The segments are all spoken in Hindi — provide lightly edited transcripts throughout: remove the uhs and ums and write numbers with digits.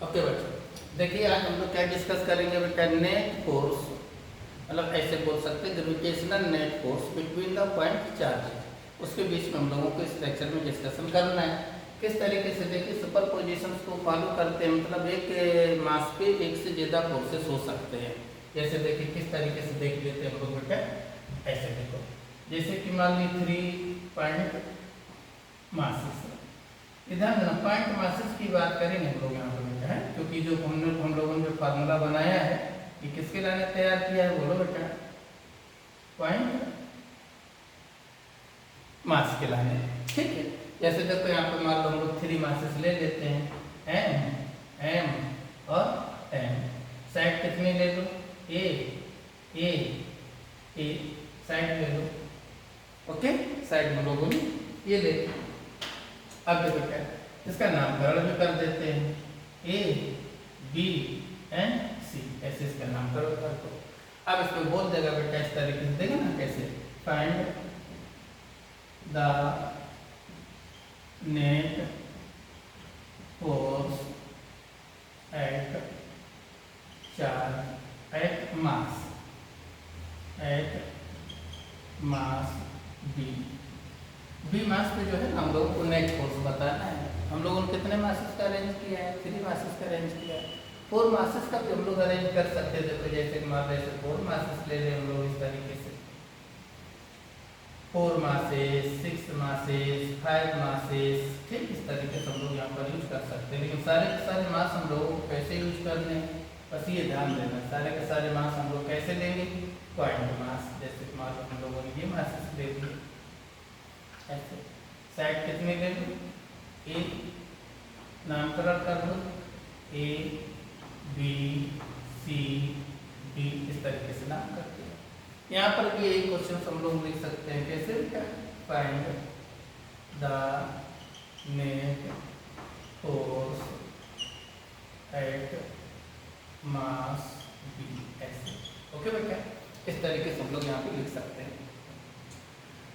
ओके बच्चों, देखिए आज हम लोग क्या डिस्कस करेंगे बेटा, नेट फोर्स, मतलब ऐसे बोल सकते हैं gravitational net force between the point charge. उसके बीच में हम लोगों को इस लेक्चर में डिस्कशन करना है। किस तरीके से देखिए सुपर पोजिशन को फॉलो करते हैं, मतलब एक मास पे एक से ज़्यादा फोर्सेस हो सकते हैं। जैसे देखिए किस तरीके से देख लेते हैं हम लोग बेटा, ऐसे देखो, जैसे कि मान ली 3 पॉइंट मासेस, इधर पॉइंट मासेस की बात करेंगे हम लोग यहाँ पर बेटा, है क्योंकि जो हम लोगों ने जो फार्मूला बनाया है ये किसके लाने तैयार किया है, बोलो बेटा, पॉइंट मास के लाने। ठीक है, जैसे देखो यहाँ पे मान लो हम लोग 3 मासेस ले लेते हैं, एम और एम। साइड कितनी ले लो, ए साइड ले लो। ओके, साइड हम लोगों ने ये ले लो। अब देखो क्या, इसका नामकरण भी कर देते हैं, ए बी एंड सी, ऐसे इसका नामकरण कर दो। अब इसको बोल देगा बेटा इस तरीके से, देगा ना कैसे, find the net force at charge at mass B mass पे जो है हम लोगों को नेट फोर्स बताना है। हम लोगों ने कितने मासेस का अरेंज किया है, 3 मासेस का अरेंज किया है। 4 मासेस का भी हम लोग अरेंज कर सकते हैं। देखो जैसे मान लो ऐसे 4 मासेस ले लें हम लोग इस तरीके से, 4 मासेस, 6 मासेस, 5 मासेस, ठीक इस तरीके से हम लोग यहाँ पर यूज कर सकते हैं। लेकिन सारे के सारे मास हम लोगों को कैसे यूज करने हैं, बस ये ध्यान देना, सारे के सारे मास हम लोग कैसे लेंगे, पॉइंट मास। जैसे मान लो हम लोगों ने ये मासेस ले लिए, ऐसे साइड कितने ले लो, ए नामकरण कर लो, ए बी सी डी, इस तरीके से नाम करते हैं। यहाँ पर भी यही क्वेश्चन हम लोग लिख सकते हैं, कैसे, find the net force at mass B, ऐसे। ओके बेटा, इस तरीके से हम लोग यहाँ पे लिख सकते हैं।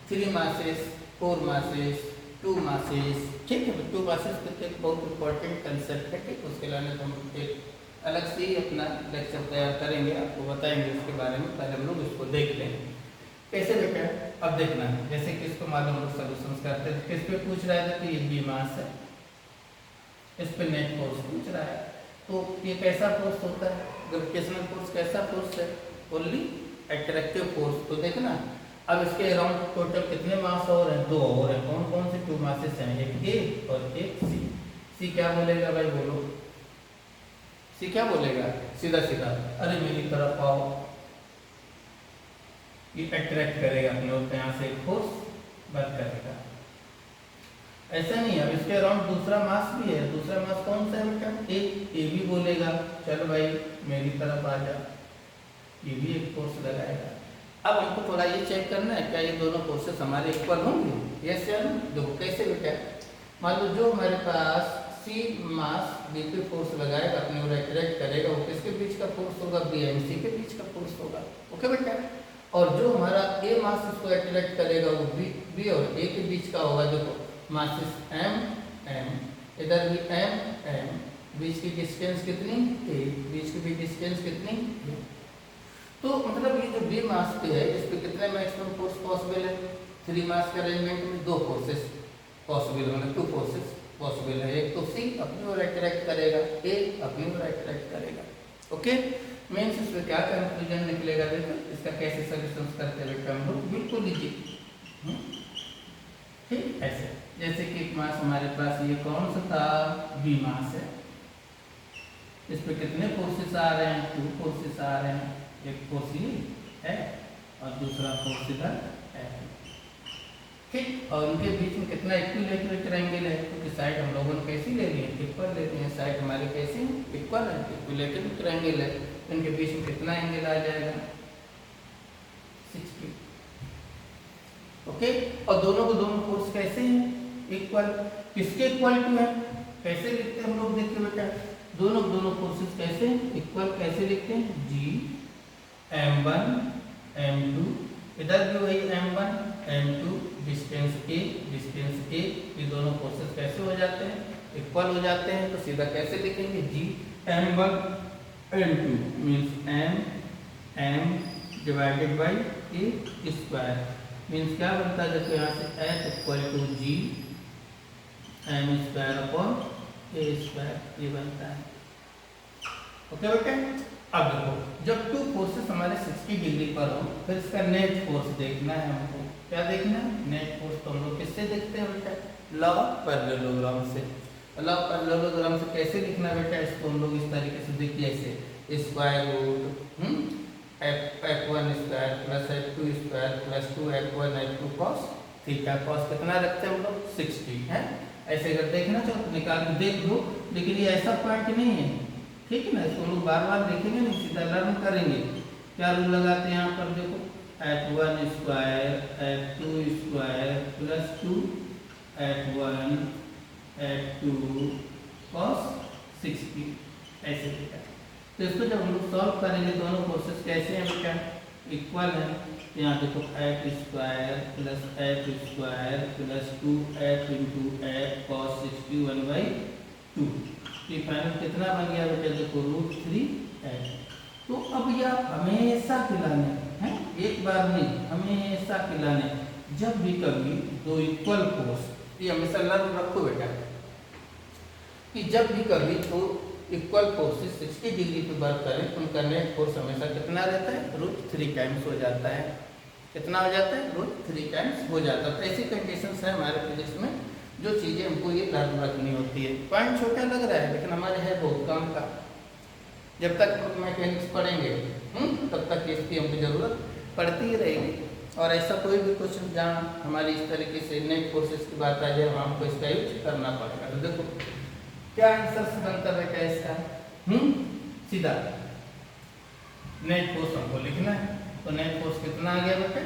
3 मासेस, 4 मासेस, 2 मासेस, ठीक है। 2 मासेस तो एक बहुत इंपॉर्टेंट कंसेप्ट है, ठीक। उसके लिए हम एक अलग से ही अपना लेक्चर तैयार करेंगे, आपको बताएंगे उसके बारे में। पहले हम लोग इसको देख लेंगे कैसे बेटा। अब देखना है, जैसे कि इसको मालूम हम लोग सोल्यूशन करते हैं, किस पे पूछ रहा है, तो ये बी मास है, इस पे नेट फोर्स पूछ रहा है। तो ये कैसा फोर्स होता है, ग्रेविटेशनल फोर्स कैसा फोर्स है, ओनली अट्रैक्टिव फोर्स। तो देखना अब इसके अराउंड टोटल कितने मास और हैं, 2 और हैं। कौन कौन से 2 मासेस हैं, एक ए और एक सी। सी क्या बोलेगा भाई, बोलो, सी क्या बोलेगा, सीधा सीधा, अरे मेरी तरफ आओ, ये अट्रैक्ट करेगा अपने ओर, यहाँ से फोर्स वर्क करेगा। ऐसा नहीं है, अब इसके अराउंड दूसरा मास भी है। दूसरा मास कौन सा है बेटा, ए भी बोलेगा, चल भाई मेरी तरफ आ जा, ये भी एक फोर्स लगाएगा। अब हमको थोड़ा ये चेक करना है, क्या ये दोनों फोर्सेस हमारे इक्वल होंगे, यस या नो। देखो कैसे बेटा, मान लो जो हमारे पास सी मास बी पे फोर्स लगाएगा, अपने ओर अट्रैक्ट करेगा, वो किसके बीच का फोर्स होगा, बी एंड सी के बीच का फोर्स होगा। ओके बेटा, और जो हमारा ए मास इसको अट्रैक्ट करेगा वो बी और ए के बीच का होगा। देखो मासेस एम, इधर भी एम, बीच की डिस्टेंस कितनी, ए, बीच की भी डिस्टेंस कितनी, ए। तो मतलब ये जो बी मास पे है, इस पे कितने मैक्सिमम फोर्स पॉसिबल है, 3 मास के अरेंजमेंट में 2 फोर्सेस पॉसिबल होंगे, 2 फोर्सेस पॉसिबल है। एक तो सी अपनी ओर अट्रैक्ट करेगा, ए अपनी ओर अट्रैक्ट करेगा। ओके, मीन्स इसमें क्या कंक्लूजन निकलेगा, देखो इसका कैसे सोल्यूशन करते हैं बेटा हम लोग, बिल्कुल इजी, ठीक। ऐसे जैसे कि एक मास हमारे पास ये कौन सा था, बी मास है, इस पे कितने फोर्सेस आ रहे हैं, 2 फोर्सेस आ रहे हैं। एक फोर्स ये है और दूसरा फोर्स इधर है, ठीक। और उनके बीच में कितना इक्विलेटरल एंगल है, क्योंकि साइड हम लोगों ने कैसी ले ली है, इक्वल लेते हैं। साइड हमारी कैसी इक्वल है, इक्विलेटरल एंगल है। इनके बीच में कितना एंगल आ जाएगा, 60। ओके, और दोनों को दोनों फोर्स कैसे हैं, इक्वल। किसके इक्वल टू है, कैसे लिखते हैं हम लोग, देखिए बेटा, दोनों फोर्सेस कैसे इक्वल, कैसे लिखते हैं, जी m1 m2, इधर भी वही m1 m2, डिस्टेंस a, ये दोनों फोर्सेस कैसे हो जाते हैं, इक्वल हो जाते हैं तो सीधा कैसे लिखेंगे, Gm1 N2 means m divided by a square means क्या बनता है, देखो यहाँ से f equal to G m square upon a square ये बनता है। ओके बेटे, अब देखो जब टू फोर्सेस हमारे 60 डिग्री पर हो फिर इसका नेट फोर्स देखना है हमको। क्या देखना है, नेट फोर्स। तो हम लोग किससे देखते हैं बेटा, लॉ ऑफ पैरेललोग्राम से। लॉ ऑफ पैरेललोग्राम से कैसे लिखना बेटा, इसको हम लोग इस तरीके से देखिए, ऐसे square root f1 square plus f2 square plus 2f1 f2 cos theta. cos कितना रखते हैं हम लोग, 60 है। ऐसे अगर देखना चाहो तो निकाल के देख लो, लेकिन ये ऐसा पॉइंट नहीं है, ठीक है ना। इसको लोग बार बार देखेंगे नहीं, सीधा लर्न करेंगे। क्या रूल लगाते हैं यहाँ पर, देखो f1 square f2 square plus 2f1 f2 cos 60 ऐसे बेटा। तो इसको जब हम लोग सॉल्व करेंगे दोनों प्रोसेस कैसे हैं बेटा, इक्वल है। यहाँ देखो f square plus f square plus 2f into f cos 60 1/2। ये फाइनल कितना बन गया बेटा, देखो √3f। तो अब ये आप हमेशा खिलाने हैं, एक बार नहीं हमेशा खिलाने। जब भी कभी दो इक्वल फोर्स, ये हमेशा लर्न रखो बेटा कि जब भी कभी तो इक्वल फोर्सेस 60 डिग्री पे वर्क करें तो उनका नेट फोर्स हमेशा कितना रहता है, √3 टाइम्स हो जाता है। कितना हो जाता है, √3 टाइम्स हो जाता है। तो ऐसी कंडीशंस है हमारे फिजिक्स में जो चीज़ें हमको ये लर्न रखनी होती है। पॉइंट छोटा लग रहा है लेकिन हमारे है बहुत काम का। जब तक मैकेनिक्स पढ़ेंगे तब तक इसकी हमको ज़रूरत पड़ती ही रहेगी। और ऐसा कोई भी क्वेश्चन जहाँ हमारी इस तरीके से नेट फोर्सेस की बात आ जाए वहाँ हमको इसका यूज करना पड़ेगा। तो देखो क्या आंसर बनता है क्या इसका, सीधा नेट फोर्स हमको लिखना है। तो नेट फोर्स कितना आ गया बेटे,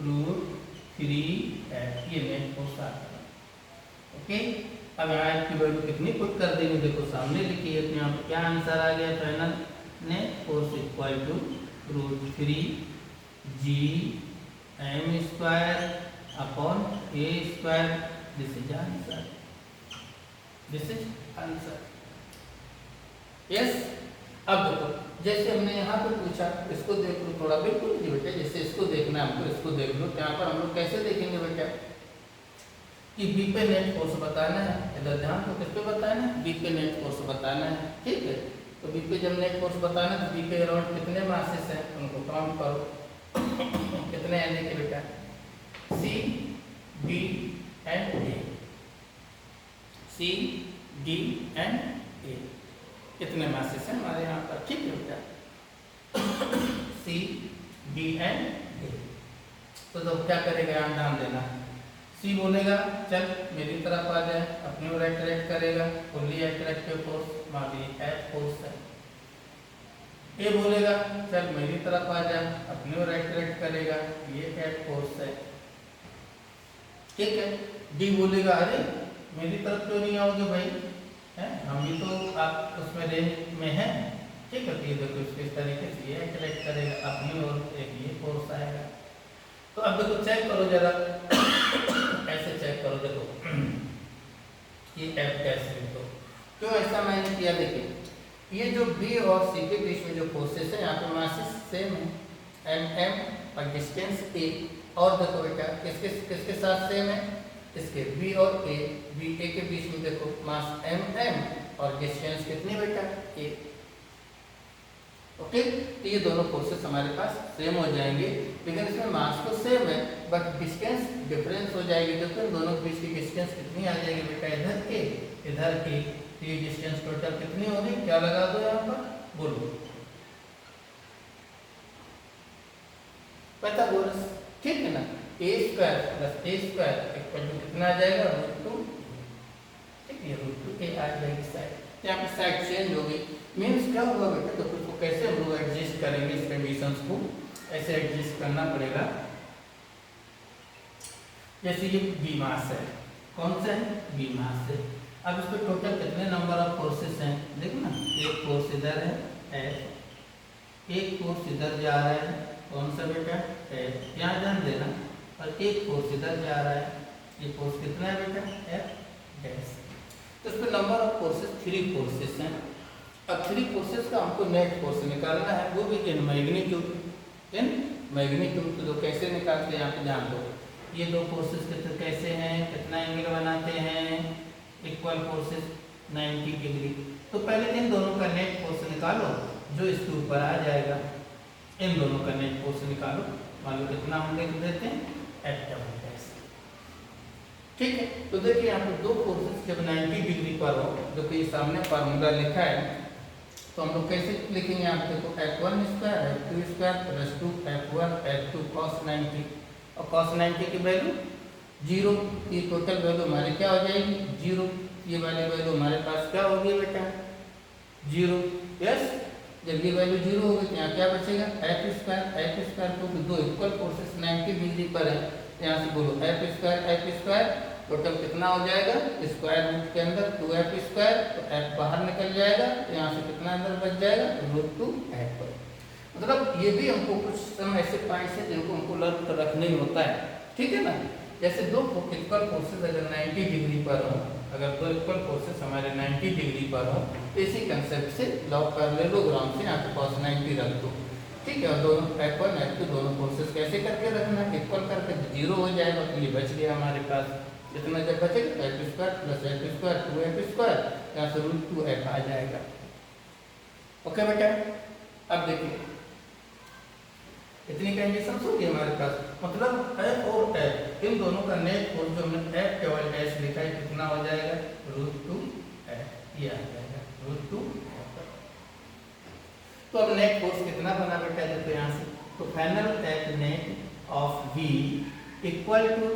√3f, ये नेट फोर्स आ गया। ओके, अब यहाँ की वैल्यू कितनी पुट कर देंगे, देखो सामने लिखी है। तो यहाँ पर क्या आंसर आ गया final, net force equal to √3 Gm square upon a square. This is answer, this is answer. Yes, अब देखो जैसे हमने यहाँ पे पूछा, इसको देख लो थोड़ा, बिल्कुल जी बेटा जैसे इसको देखना है हमको, इसको देख लो। तो यहाँ पर हम लोग कैसे देखेंगे बेटा कि बी पे नेट फोर्स बताना है। इधर ध्यान तो किस पे बताना है, बी पे नेट फोर्स बताना है, ठीक है। तो बी पे जब नेट फोर्स बताना है तो बी पे अराउंड कितने मासेस हैं उनको काउंट करो। कितने हैं देखिए बेटा, C D and A, C D and A कितने मासेस हैं हमारे यहाँ पर, ठीक है बेटा, सी डी एंड ए। तो क्या करेगा, यहाँ ध्यान देना। सी बोलेगा चल मेरी तरफ आ जाए, अपनी ओर अट्रैक्ट करेगा, फुल्ली अट्रैक्टिव फोर्स मान लीजिए F फोर्स है। ए बोलेगा चल मेरी तरफ आ जा, अपनी ओर अट्रैक्ट करेगा, ये F फोर्स है, ठीक है। डी बोलेगा अरे मेरी तरफ क्यों नहीं आओगे भाई, है हम भी तो आप उसमें रेंज में हैं, ठीक है। तो ये देखो इस तरीके से ये अट्रैक्ट करेगा, अपनी ओर एक ये फोर्स आएगा। तो अब देखो चेक करो जरा, ऐसे चेक करो, देखो ये F कैसे, तो क्यों ऐसा मैंने किया, देखिए ये जो B और C के बीच में जो फोर्सेस है, यहाँ पे मासेस सेम है M और डिस्टेंस A। और देखो बेटा किसके किसके साथ सेम है, इसके B और A, B A के बीच में देखो मास M और डिस्टेंस कितनी बेटा A। ओके, तो ये दोनों फोर्सेस हमारे पास सेम हो जाएंगे, लेकिन इसमें मास तो सेम है बट डिस्टेंस डिफरेंस हो जाएगी। देखो इन दोनों के बीच की डिस्टेंस कितनी आ जाएगी बेटा, इधर A इधर A। तो ये डिस्टेंस टोटल कितनी होगी, क्या लगा दो यहाँ पर, बोलो पाइथागोरस, ठीक है ना। A square plus A square equal to कितना आ जाएगा, √2, ठीक है, √2A आ जाएगी साइड। यहाँ पे साइड चेंज हो गई, मीन्स क्या होगा बेटा, तो उसको कैसे हम लोग एडजस्ट करेंगे, इस कंडीशंस को ऐसे एडजस्ट करना पड़ेगा। जैसे ये B मास है, कौन सा है, B मास है। अब इस पर टोटल कितने नंबर ऑफ फोर्सेस हैं, देखो ना, एक फोर्स इधर है F, एक फोर्स इधर जा रहा है, कौन सा बेटा F, यहाँ ध्यान देना, और एक फोर्स इधर जा रहा है, ये फोर्स कितना है बेटा F डैश। तो इस पर नंबर ऑफ फोर्सेस 3 फोर्सेस हैं। अब 3 फोर्सेस का हमको नेट फोर्स निकालना है, वो भी इन मैग्नीट्यूड। तो कैसे निकालते हैं यहाँ पे जान दो। ये दो फोर्सेस कैसे हैं, कितना एंगल बनाते हैं, इक्वल फोर्सेस 90 डिग्री। तो पहले इन दोनों का नेट फोर्स निकालो जो इसके ऊपर आ जाएगा। इन दोनों का नेट फोर्स निकालो, मान लो कितना हम लिख देते हैं F डबल। ठीक है, तो देखिए यहाँ पे दो फोर्सेस जब 90 डिग्री पर हो, जो कि सामने फार्मूला लिखा है, तो हम लोग कैसे लिखेंगे यहाँ पे देखो, F1 square F2 square plus 2 F1 F2 cos 90, और cos 90 की वैल्यू 0, ये टोटल वैल्यू हमारी क्या हो जाएगी 0। ये वाली वैल्यू हमारे पास क्या होगी बेटा 0। यस, जब ये वैल्यू 0 होगी तो यहाँ क्या बचेगा F स्क्वायर क्योंकि दो इक्वल फोर्सेस 90 डिग्री पर है, यहाँ से बोलो F स्क्वायर टोटल कितना हो जाएगा, स्क्वायर रूट के अंदर 2F स्क्वायर, तो F बाहर निकल जाएगा, तो यहाँ से कितना अंदर बच जाएगा √2F। मतलब ये भी हमको कुछ सम ऐसे पॉइंट्स हैं जिनको हमको लर्न रखना ही होता है, ठीक है ना। जैसे दो इक्वल फोर्सेस अगर 90 डिग्री पर हो, अगर दो इक्वल फोर्सेस हमारे 90 डिग्री पर हो, तो इसी कंसेप्ट से लॉग पैरेललोग्राम से यहाँ पे cos 90 रख दो, ठीक है। और दोनों F1 F2 दोनों फोर्सेस कैसे करके रखना, इक्वल करके 0 हो जाएगा, तो ये बच गया हमारे पास। इतना जब बचेगा F square plus F square 2F square, यहाँ से √2F आ जाएगा। ओके बेटा, अब देखिए इतनी कंडीशन होगी हमारे पास, मतलब F और F इन दोनों का नेट फोर्स जो हमने F डबल डैश लिखा है कितना हो जाएगा √2F, ये आ जाएगा √2F। तो अब नेट फोर्स कितना बना बेटा देखो यहाँ से, तो final F net of V equal to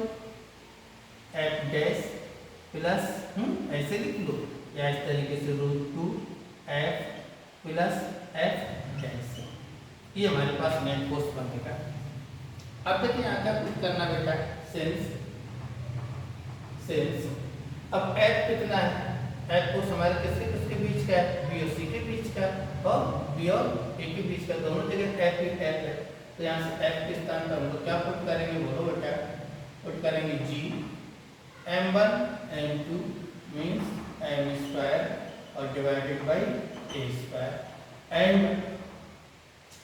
F dash plus ऐसे लिख लो या इस तरीके से √2F प्लस F डैश, ये हमारे पास नेट फोर्स बनेगा। अब देखिए यहाँ क्या कुछ करना बेटा, सेंस अब F कितना है, F फोर्स हमारे किसके बीच का है, B और C के बीच का, और B और A के बीच का, दोनों जगह F ही F है। तो यहाँ से F के स्थान पर हम लोग क्या पुट करेंगे बोलो बेटा, पुट करेंगे G M1 M2 means M square और divided by A square, and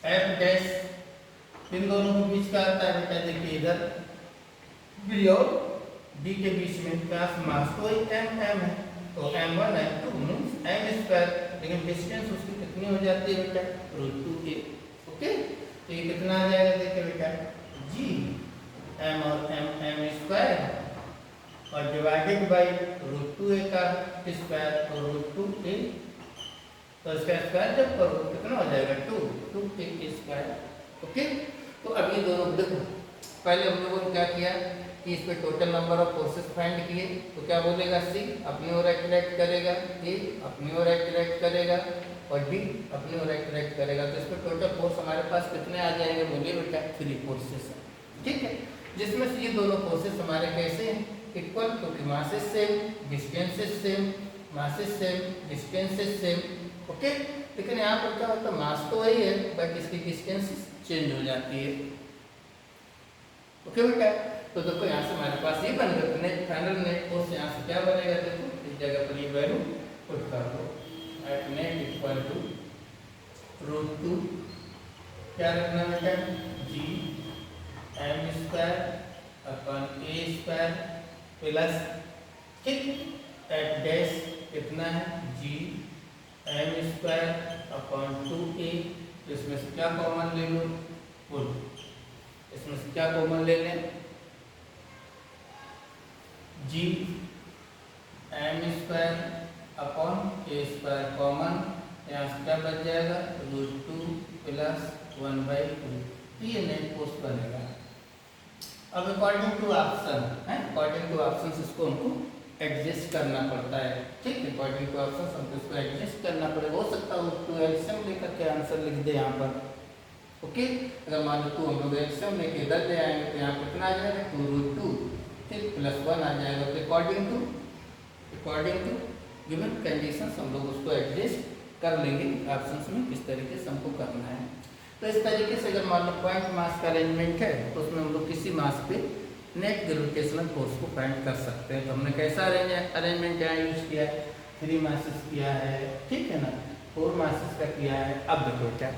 F dash इन दोनों के बीच का आता है बेटा, देखिए इधर B और D के बीच में क्या मास तो M है, तो M1 M2 means M square, लेकिन डिस्टेंस उसकी कितनी हो जाती है बेटा √2A। ओके, तो ये कितना आ जाएगा देखिए बेटा G M और M स्क्वायर और डिवाइडेड बाई √2A का स्क्वायर और √2A, तो इसका स्क्वायर जब करो कितना हो जाएगा 2A स्क्वायर। ओके, तो अब ये दोनों देखो, पहले हम लोगों ने क्या किया कि इस पे total number of forces find किए, तो क्या बोलेगा C अपनी ओर एक्ट करेगा, A अपनी ओर एक्ट करेगा और D अपनी ओर एक्ट करेगा, तो इस पे टोटल फोर्स हमारे पास कितने आ जाएंगे बोलिए बेटा 3 फोर्सेस, ठीक है। जिसमें से ये दोनों फोर्सेस हमारे कैसे हैं इक्वल, क्योंकि masses same distances same, masses same distances same. Okay, लेकिन यहाँ पर क्या होता है मास तो वही है बट इसकी डिस्टेंसेस चेंज हो जाती है। ओके बेटा, तो देखो यहाँ से हमारे पास ये बन गया नेट फाइनल नेट फोर्स, यहाँ से क्या बनेगा देखो, इस जगह पर ये वैल्यू पुट कर दो, एट नेट इक्वल टू √2 क्या रखना बेटा G M square upon A square plus, ठीक, एट डैश कितना है G M square upon 2A, इसमें से क्या कॉमन ले लो फुल, इसमें से क्या कॉमन ले लें G M square upon A square common, यहाँ से क्या बच जाएगा √2 प्लस 1/2, तो ये नेट फोर्स बनेगा। अब अकॉर्डिंग टू ऑप्शन है, अकॉर्डिंग टू ऑप्शन इसको हमको एडजस्ट करना पड़ता है, ठीक है। अकॉर्डिंग टू ऑप्शन हमको इसको एडजस्ट करना पड़ेगा, हो सकता है तो एल्सियम लेकर के आंसर लिख दे यहाँ पर। ओके, अगर मान लो तो हम लोग एल्सियम लेके इधर ले आएंगे तो यहाँ कितना आ जाएगा 2√2, ठीक, प्लस 1 आ जाएगा। तो अकॉर्डिंग टू गिवन कंडीशंस हम लोग उसको एडजस्ट कर लेंगे ऑप्शंस में किस तरीके से हमको करना है। तो इस तरीके से अगर मान लो पॉइंट मास का अरेंजमेंट है तो उसमें हम लोग किसी मास पे नेट ग्रेविटेशनल फोर्स को फाइंड कर सकते हैं। तो हमने कैसा अरेंजमेंट यहाँ यूज किया है, 3 मासेस किया है, ठीक है ना, 4 मासेस का किया है। अब देखो क्या,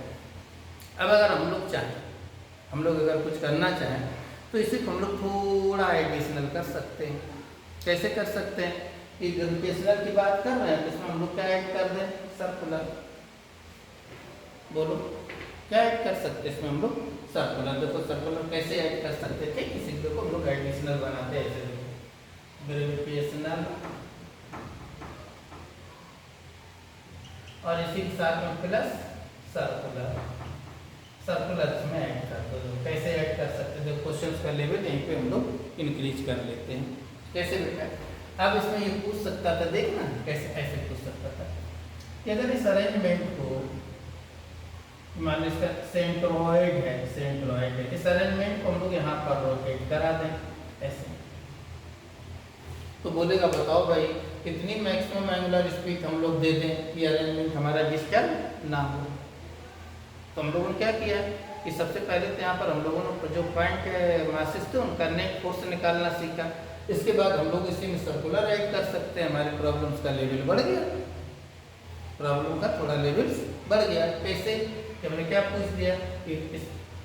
अब अगर हम लोग चाहें, हम लोग अगर कुछ करना चाहें तो इसे हम लोग थोड़ा एडिशनल कर सकते हैं। कैसे कर सकते हैं कि ग्रेविटेशनल की बात कर रहे हैं तो इसमें हम लोग क्या ऐड कर दें, सर्कुलर। बोलो क्या ऐड कर सकते हैं इसमें हम लोग, सर्कुलर। देखो सर्कुलर कैसे ऐड कर सकते थे, इसी को हम लोग एडिशनल बनाते हैं ऐसे, देखो ग्रेविटेशनल और इसी के साथ में प्लस सर्कुलर, सर्कुलर इसमें ऐड कर दो। कैसे ऐड कर सकते हैं, क्वेश्चंस का लेवल यहीं पे हम लोग इंक्रीज कर लेते हैं। कैसे बेटा, अब इसमें ये पूछ सकता था, देखना कैसे ऐसे पूछ सकता था कि अगर इस अरेंजमेंट को मान लो इसका सेंट्रोइड है, सेंट्रोइड है, इस अरेंजमेंट को हम लोग यहाँ पर रोटेट करा दें ऐसे, तो बोलेगा बताओ भाई कितनी मैक्सिमम एंगुलर स्पीड हम लोग दे दें कि अरेंजमेंट हमारा डिस्टर्ब ना हो। तो हम लोगों ने क्या किया कि सबसे पहले तो यहाँ पर हम लोगों ने जो पॉइंट मासेस थे उनका नेट फोर्स निकालना सीखा। इसके बाद हम लोग इसी में सर्कुलर ऐड कर सकते हैं, हमारे प्रॉब्लम्स का लेवल बढ़ गया, प्रॉब्लम का थोड़ा लेवल बढ़ गया। कैसे कि हमने क्या पूछ दिया कि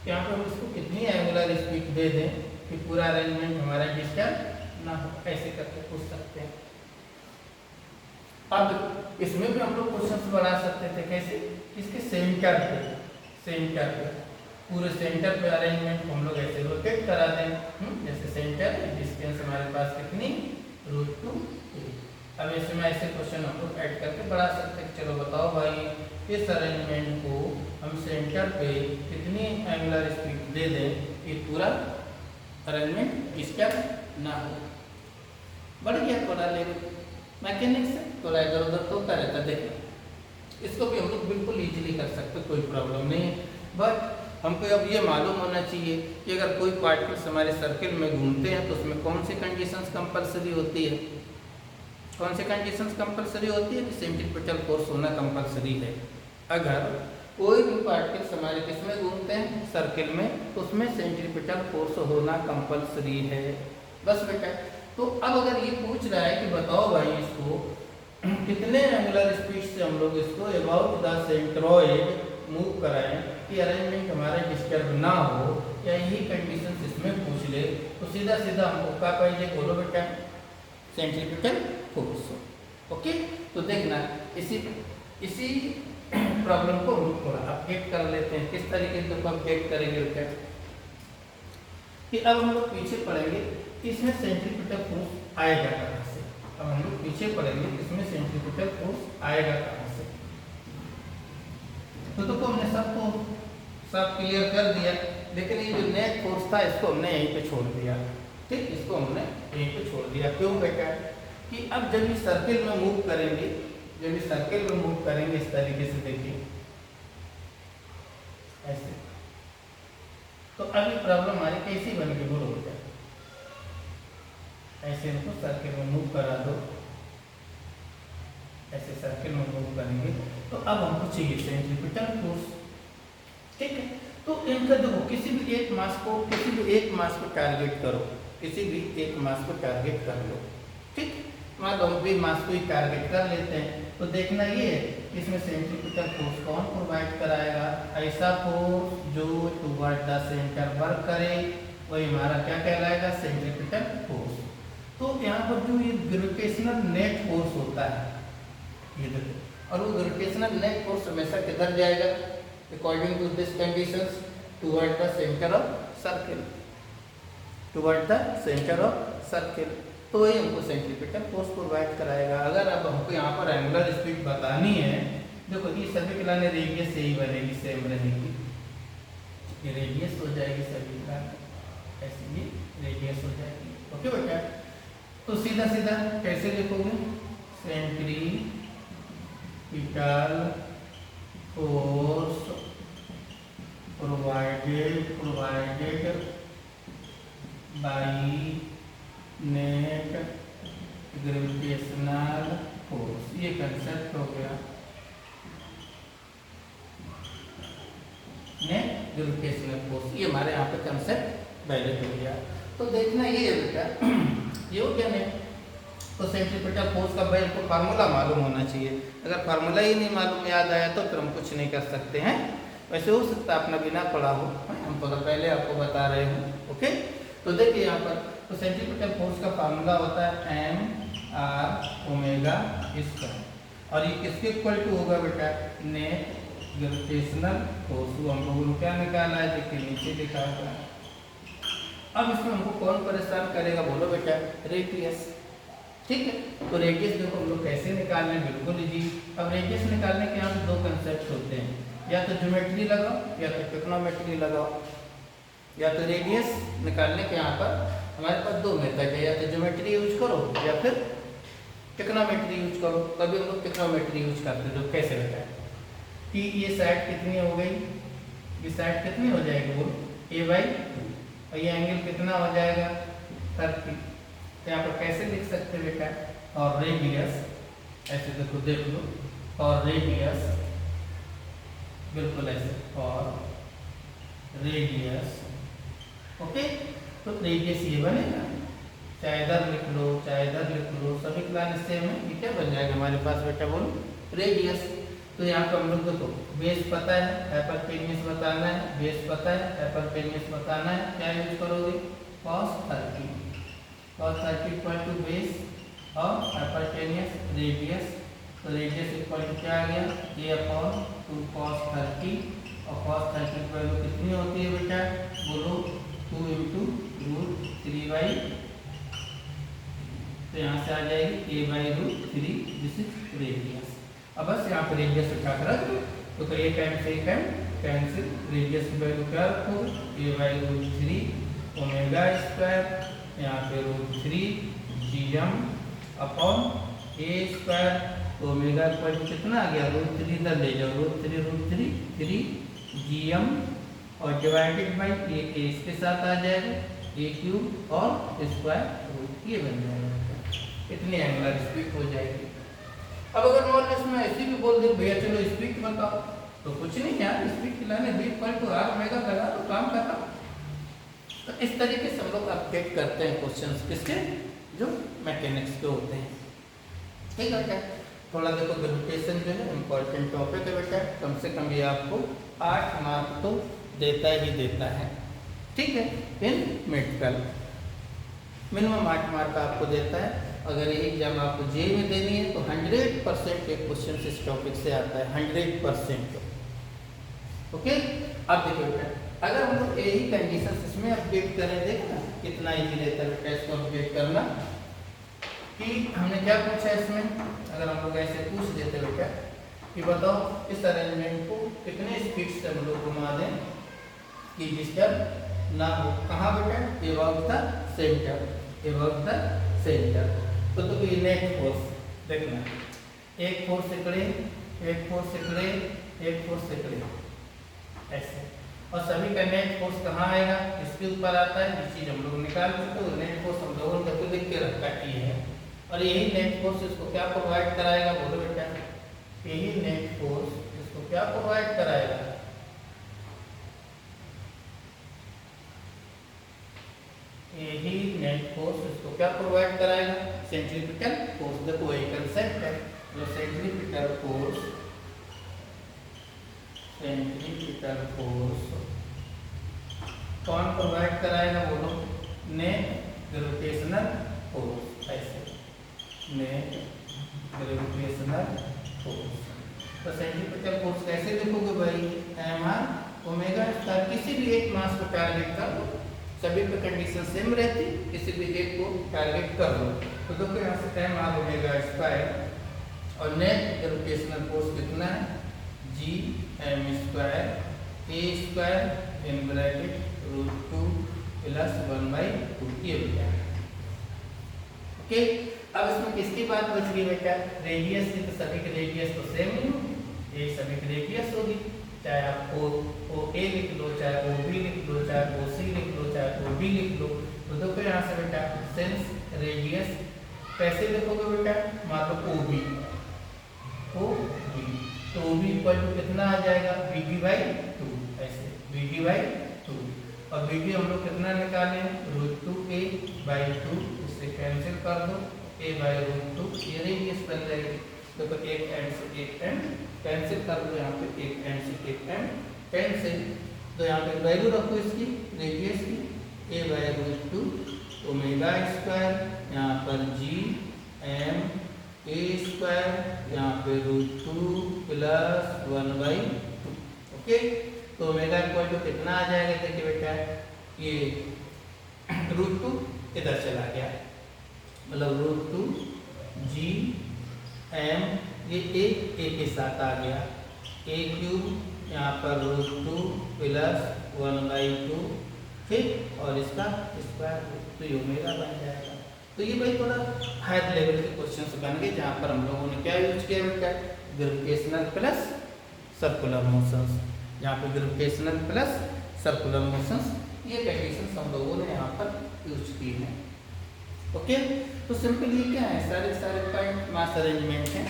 यहाँ पर हम इसको कितनी एंगुलर स्पीड दे दें कि पूरा अरेंजमेंट हमारा डिस्टर्ब ना हो, ऐसे करके पूछ सकते हैं। अब इसमें भी हम लोग क्वेश्चन बढ़ा सकते थे, कैसे, इसके सेंटर पे पूरे सेंटर पे अरेंजमेंट हम लोग ऐसे रोटेट करा दें, जैसे सेंटर डिस्टेंस हमारे पास कितनी √2। अब इसमें ऐसे क्वेश्चन हम लोग ऐड करके बढ़ा सकते हैं। चलो बताओ भाई इस अरेंजमेंट को हम सेंटर पे कितनी एंगुलर स्पीड दे दें कि पूरा अरेंजमेंट डिस्टर्ब ना हो। बढ़ गया थोड़ा लेवल, मैकेनिक्स से थोड़ा इधर उधर तो होता रहता, देखना इसको भी हम लोग बिल्कुल इजीली कर सकते, कोई प्रॉब्लम नहीं है। बट हमको अब ये मालूम होना चाहिए कि अगर कोई पार्टिकल्स हमारे सर्किल में घूमते हैं तो उसमें कौन सी कंडीशंस कंपलसरी होती है, कौन सी कंडीशंस कंपलसरी होती है कि सेंट्रीपिटल फोर्स होना कंपलसरी है। अगर कोई भी पार्टिकल्स हमारे किस में घूमते हैं, सर्किल में, तो उसमें सेंट्रीपिटल फोर्स होना कंपलसरी है। बस बेटा, तो अब अगर ये पूछ रहा है कि बताओ भाई इसको कितने एंगुलर स्पीड से हम लोग इसको अबाउट द सेंट्रोइड मूव कराएं कि अरेंजमेंट हमारा डिस्टर्ब ना हो, या यही कंडीशंस इसमें पूछ ले, तो सीधा सीधा हमको क्या पाइए, बोलो बेटा, सेंट्रीपिटल फोर्स। ओके, तो देखना इसी प्रॉब्लम को हम थोड़ा अपडेट कर लेते हैं। किस तरीके से अपडेट करेंगे बेटा कि अब हम लोग पीछे पढ़ेंगे इसमें सेंट्रीपिटल फोर्स आएगा कहाँ से। अब हम लोग पीछे पढ़ेंगे इसमें सेंट्रीपिटल फोर्स आएगा कहाँ से। तो देखो हमने सबको सब क्लियर कर दिया, लेकिन ये जो नेट फोर्स था इसको हमने यहीं पे छोड़ दिया। ठीक, इसको हमने यहीं पे छोड़ दिया। क्यों बेटा कि अब जब इस सर्किल में मूव करेंगे, जब इस सर्किल में मूव करेंगे इस तरीके से, देखिए ऐसे, तो अभी प्रॉब्लम हमारी कैसी बन गई, बोलो बेटा, ऐसे इनको सर्किल में मूव करा दो, ऐसे सर्किल में मूव करेंगे तो अब हमको चाहिए सेंट्रीपिटल फोर्स। ठीक है, तो इनका देखो किसी भी एक मास को टारगेट करो, किसी भी एक मास को टारगेट कर लो। ठीक, मान लो भी मास को ही टारगेट कर लेते हैं, तो देखना ये है इसमें सेंट्रीपिटल फोर्स कौन प्रोवाइड कराएगा, ऐसा फोर्स जो टुवर्ड द सेंटर वर्क करे, वही हमारा क्या कहलाएगा, सेंट्रीपिटल फोर्स। तो यहाँ पर जो ये ग्रेविटेशनल नेट फोर्स होता है ये देखो, और वो ग्रेविटेशनल नेट फोर्स हमेशा किधर जाएगा, according to this conditions, toward the centre of circle, toward the centre of circle. तो वही हमको सेंट्रीपिटल फोर्स प्रोवाइड कराएगा। अगर अब हमको यहाँ पर एंगुलर स्पीड बतानी है, देखो ये सभी के लाने रेडियस यही बनेगी, सेम रहेगी, ये रेडियस हो जाएगी सभी का, ऐसे ये रेडियस हो जाएगी। ओके बेटा, तो सीधा सीधा कैसे लिखोगे, centripetal force provided by net gravitational force, ये कंसेप्ट हो गया नेट ग्रेविटेशनल फोर्स, ये हमारे यहाँ पे कंसेप्ट वैलिड हो गया। तो देखना ये है बेटा, ये हो गया नेट तो सेंट्रीपिटल फोर्स का भाई हमको फार्मूला मालूम होना चाहिए। अगर फार्मूला ही नहीं मालूम याद आया तो फिर हम कुछ नहीं कर सकते हैं। वैसे हो सकता है आपने बिना पढ़ा हो, हम थोड़ा पहले आपको बता रहे हूँ। ओके, तो देखिए यहाँ पर तो सेंट्रीपिटल फोर्स का फार्मूला होता है mR⍵²। और ये किसके इक्वल टू होगा बेटा? Net gravitational force. हम लोगों ने क्या निकाला है? देखिए नीचे लिखा हुआ है। अब इसमें हमको कौन परेशान करेगा बोलो बेटा? रेडियस। ठीक है, तो रेडियस देखो हम लोग कैसे निकालने, बिल्कुल इजी। अब रेडियस निकालने के यहाँ दो कंसेप्ट होते हैं, या तो ज्योमेट्री लगाओ या तो ट्रिग्नोमेट्री लगाओ। या तो रेडियस निकालने के यहाँ पर हमारे पास दो मेथड है, या तो ज्योमेट्री यूज करो या फिर ट्रिग्नोमेट्री यूज करो। कभी हम लोग ट्रिग्नोमेट्री यूज करते हैं। तो कैसे बताएं कि ये साइड कितनी हो गई, ये साइड कितनी हो जाएगी वो a/2, और ये एंगल कितना हो जाएगा? 30। तो यहाँ पर कैसे लिख सकते हैं बेटा? और रेडियस, ऐसे देखो देख लो, और रेडियस बिल्कुल ऐसे, और रेडियस। ओके, तो रेडियस ये बनेगा, चाहे इधर लिख लो चाहे इधर लिख लो, सभी प्लान सेम है। ये क्या बन जाएगा हमारे पास बेटा? बोलो रेडियस। तो यहाँ पर हम लोग देखो बेस पता है, हाइपरटेनियस बताना है, बेस पता है, हाइपरटेनियस बताना है। क्या यूज करोगे? cos 30। cos 30 equal to base और हाइपरटेनियस रेडियस। तो रेडियस इक्वल टू क्या आ गया? a/2 cos 30। और cos 30 की वैल्यू कितनी होती है बेटा? बोलो 2 × √3/, तो यहाँ से आ जाएगी a/√3। This is radius. अब बस यहाँ पर रेडियस उठा कर रख दो, तो करिए कैंसिल। रेडियस की वैल्यू क्या रखोगे? a/√3 ω², यहाँ पे √3 gm अपॉन a²। तो ओमेगा इक्वल टू कितना आ गया? √3 इधर ले जाओ, √3 3 gm, और डिवाइडेड बाई a इसके साथ आ जाएगा a³ और स्क्वायर ये बन जाएगा। इतनी एंगुलर स्पीड हो जाएगी। अब अगर मान लो इसमें ऐसी भी बोल दे भैया चलो स्पीड बताओ, तो कुछ नहीं यार, स्पीड खिलाने v/r⍵ लगा तो काम करता। तो इस तरीके से हम लोग अपडेट करते हैं क्वेश्चंस किसके? जो मैकेनिक्स के होते हैं। ठीक है बेटा, थोड़ा देखो ग्रेविटेशन जो है इम्पोर्टेंट टॉपिक है बेटा, कम से कम ये आपको 8 मार्क तो देता ही देता है। ठीक है, इन मेडिकल मिनिमम 8 मार्क आपको देता है। अगर ये एग्जाम आपको जे में देनी है तो 100% के क्वेश्चन इस टॉपिक से आता है, 100%। ओके, अब देखो बेटा, अगर हम लोग यही कंडीशन इसमें अपडेट करें, देखना कितना इजी रहता है बेटा इसको अपडेट करना। कि हमने क्या पूछा इसमें, अगर हम लोग ऐसे पूछ देते बेटा कि बताओ इस अरेंजमेंट को कितने स्पीड से हम लोग घुमा दें कि डिस्टर्ब ना हो। कहाँ बेटा? About the centre, about the centre. तो ये नेट फोर्स देखना, एक फोर्स इकड़े, एक फोर्स इकड़े, एक फोर्स इकड़े, ऐसे। और सभी का नेट फोर्स कहाँ आएगा? इसके ऊपर आता है। ये चीज हम लोग निकाल सकते हो। नेट फोर्स हम लोगों ने लिख के रखा है, और यही नेट फोर्स इसको क्या प्रोवाइड कराएगा? बोलो बेटा, यही नेट फोर्स इसको क्या प्रोवाइड कराएगा? यही नेट फोर्स इसको क्या प्रोवाइड कराएगा? Centripetal force. देखो वही कंसेप्ट है, जो सेंट्रीपिटल फोर्स कौन प्रोवाइड कराएगा? बोलो नेट ग्रेविटेशनल फोर्स। ऐसे नेट ग्रेविटेशनल फोर्स। तो सेंट्रीपिटल फोर्स कैसे लिखोगे भाई? mR⍵²। किसी भी एक मास को टारगेट कर लो, सभी पे कंडीशन सेम रहती, किसी भी एक को टारगेट कर लो। तो देखो यहाँ से mR⍵² और नेट ग्रेविटेशनल फोर्स कितना है? gm² a² इन ब्रैकेट √2 + 1/2 ये हो जाएगा। ओके, अब इसमें किसकी बात बच गई बेटा? रेडियस की। तो सभी की रेडियस तो सेम ही होगी, ये सभी की रेडियस होगी, चाहे आप OA लिख लो, चाहे OB लिख लो, चाहे OC लिख लो, चाहे OD लिख लो। तो देखो यहाँ से बेटा सिंस रेडियस कैसे लिखोगे बेटा? मान लो OB, तो OB इक्वल टू कितना आ जाएगा? BD/2। ऐसे BD/2, और BD हम लोग कितना निकाले? √2a/2, इससे कैंसिल कर दो, ए बाई रूट टू, ये रेडियस बन जाएगी। देखो एक एंड से एक एंड कैंसिल कर दो, यहाँ पे एक एंड से एक एंड कैंसिल, तो यहाँ पे वैल्यू रखो इसकी रेडियस की A by root two omega square, यहाँ पर जी एम ए स्क्वायर, यहाँ पे रूट टू प्लस 1/2। ओके, तो ओमेगा इक्वल टू कितना आ जाएगा, देखिए बेटा ये रूट टू इधर चला गया, मतलब रूट टू जी एम, ये ए के साथ आ गया, ए क्यूब यहाँ पर रूट टू प्लस 1/2, ठीक, और इसका स्क्वायर, तो ये ओमेगा बन जाएगा। तो ये भाई थोड़ा हायर लेवल के क्वेश्चंस बन गए, जहाँ पर हम लोगों ने क्या यूज किया बेटा, ग्रेविटेशनल प्लस सर्कुलर मोशंस, यहाँ पे ग्रेविटेशनल प्लस सर्कुलर मोशंस, ये कंडीशंस हम लोगों ने यहाँ पर यूज की है। ओके, तो सिंपल ये क्या है, सारे पॉइंट मास अरेंजमेंट है।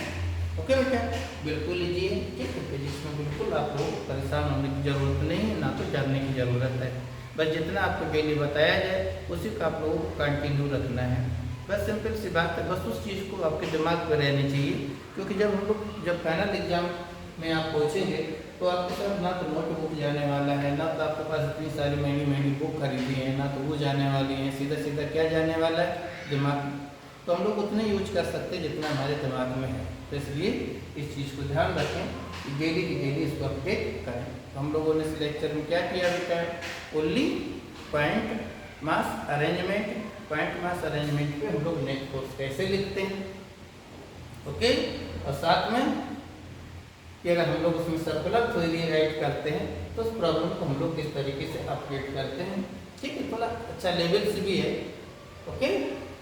ओके बेटा, बिल्कुल लीजिए, ठीक है, फिजिक्स में बिल्कुल आप लोग परेशान होने की जरूरत नहीं है, ना तो जानने की जरूरत है, बस जितना आपको डेली बताया जाए उसी का आप लोगों को कंटिन्यू रखना है। बस सिंपल सी बात है, बस उस चीज़ को आपके दिमाग में रहनी चाहिए, क्योंकि जब हम लोग फाइनल एग्जाम में आप पहुँचेंगे तो आपके साथ ना तो नोटबुक जाने वाला है, ना तो आपके पास इतनी सारी महंगी बुक खरीदी है, ना तो वो जाने वाली है, सीधा सीधा क्या जाने वाला है, दिमाग में। तो हम लोग उतने यूज कर सकते हैं जितना हमारे दिमाग में है, तो इसलिए इस चीज़ को ध्यान रखें कि डेली की डेली इसको अपडेट करें। तो हम लोगों ने इस लेक्चर में क्या किया बेटा, ओनली पॉइंट मास अरेंजमेंट पे हम लोग नेट फोर्स कैसे लिखते हैं। ओके, और साथ में कि अगर हम लोग उसमें सर्कुलर थ्योरी राइट करते हैं तो उस प्रॉब्लम को हम लोग किस तरीके से अपडेट करते हैं, ठीक है, थोड़ा अच्छा लेवल से भी है। ओके,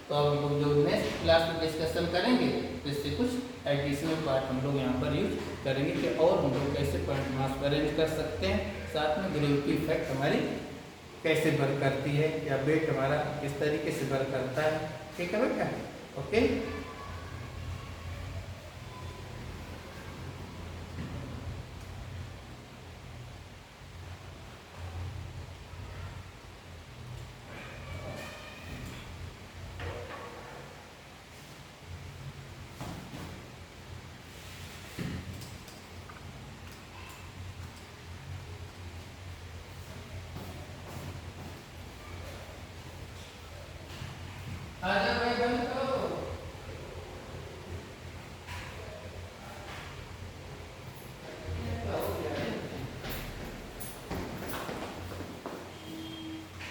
तो अब हम लोग जो नेक्स्ट क्लास में डिस्कशन करेंगे तो इससे कुछ एडिशनल पार्ट हम लोग यहाँ पर यूज करेंगे कि और हम लोग कैसे पॉइंट मास अरेंज कर सकते हैं, साथ में ग्रेविटी इफेक्ट हमारी कैसे वर्क करती है, या वेट हमारा किस तरीके से वर्क करता है, ठीक है बेटा। ओके, आ जाओ।